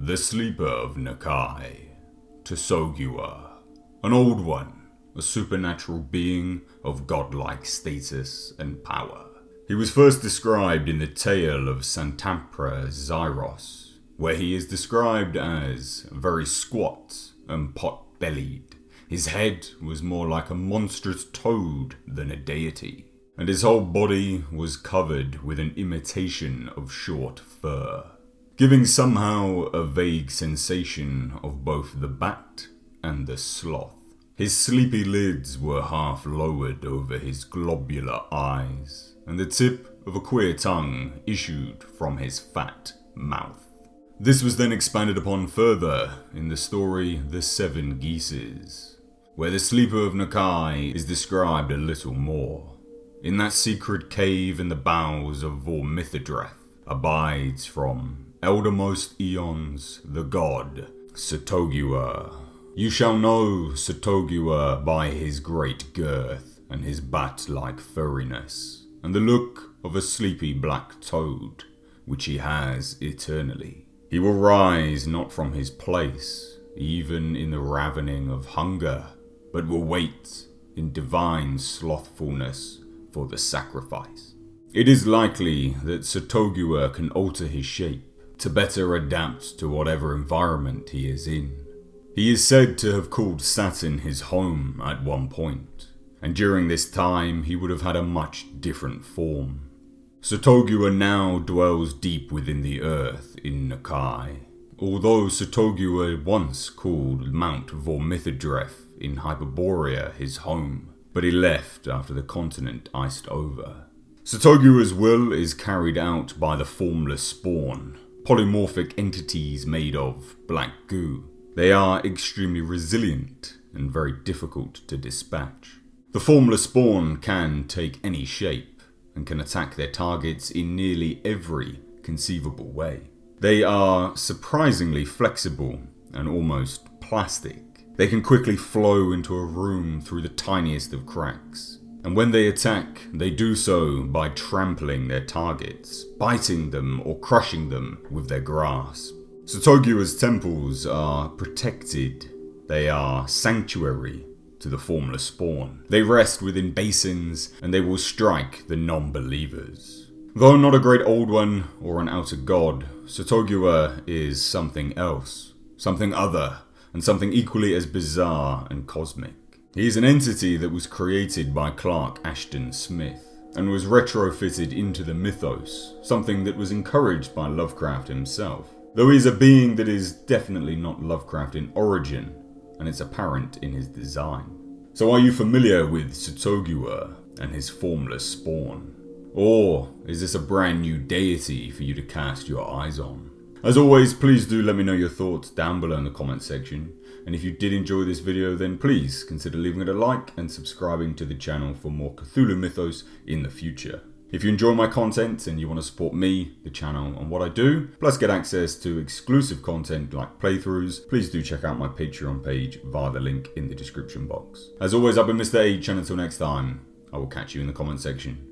The Sleeper of Nakai, Tsathoggua, an old one, a supernatural being of godlike status and power. He was first described in the tale of Santampra Zyros, where he is described as very squat and pot-bellied. His head was more like a monstrous toad than a deity, and his whole body was covered with an imitation of short fur, giving somehow a vague sensation of both the bat and the sloth. His sleepy lids were half lowered over his globular eyes, and the tip of a queer tongue issued from his fat mouth. This was then expanded upon further in the story The Seven Geeses, where the Sleeper of Nakai is described a little more. In that secret cave in the bowels of Vormithidreth abides from eldermost eons the god Tsathoggua. You shall know Tsathoggua by his great girth and his bat-like furriness, and the look of a sleepy black toad, which he has eternally. He will rise not from his place, even in the ravening of hunger, but will wait in divine slothfulness for the sacrifice. It is likely that Tsathoggua can alter his shape to better adapt to whatever environment he is in. He is said to have called Saturn his home at one point, and during this time he would have had a much different form. Tsathoggua now dwells deep within the earth in Nakai, although Tsathoggua once called Mount Vormithidreth in Hyperborea his home, but he left after the continent iced over. Tsathogua's will is carried out by the formless spawn, polymorphic entities made of black goo. They are extremely resilient and very difficult to dispatch. The formless spawn can take any shape and can attack their targets in nearly every conceivable way. They are surprisingly flexible and almost plastic. They can quickly flow into a room through the tiniest of cracks. And when they attack, they do so by trampling their targets, biting them or crushing them with their grasp. Tsathogua's temples are protected. They are sanctuary to the formless spawn. They rest within basins and they will strike the non-believers. Though not a great old one or an outer god, Tsathoggua is something else, something other, and something equally as bizarre and cosmic. He is an entity that was created by Clark Ashton Smith and was retrofitted into the mythos, something that was encouraged by Lovecraft himself. Though he is a being that is definitely not Lovecraft in origin, and it's apparent in his design. So are you familiar with Tsathoggua and his formless spawn? Or is this a brand new deity for you to cast your eyes on? As always, please do let me know your thoughts down below in the comment section. And if you did enjoy this video, then please consider leaving it a like and subscribing to the channel for more Cthulhu Mythos in the future. If you enjoy my content and you want to support me, the channel and what I do, plus get access to exclusive content like playthroughs, please do check out my Patreon page via the link in the description box. As always, I've been Mr. H, and until next time, I will catch you in the comment section.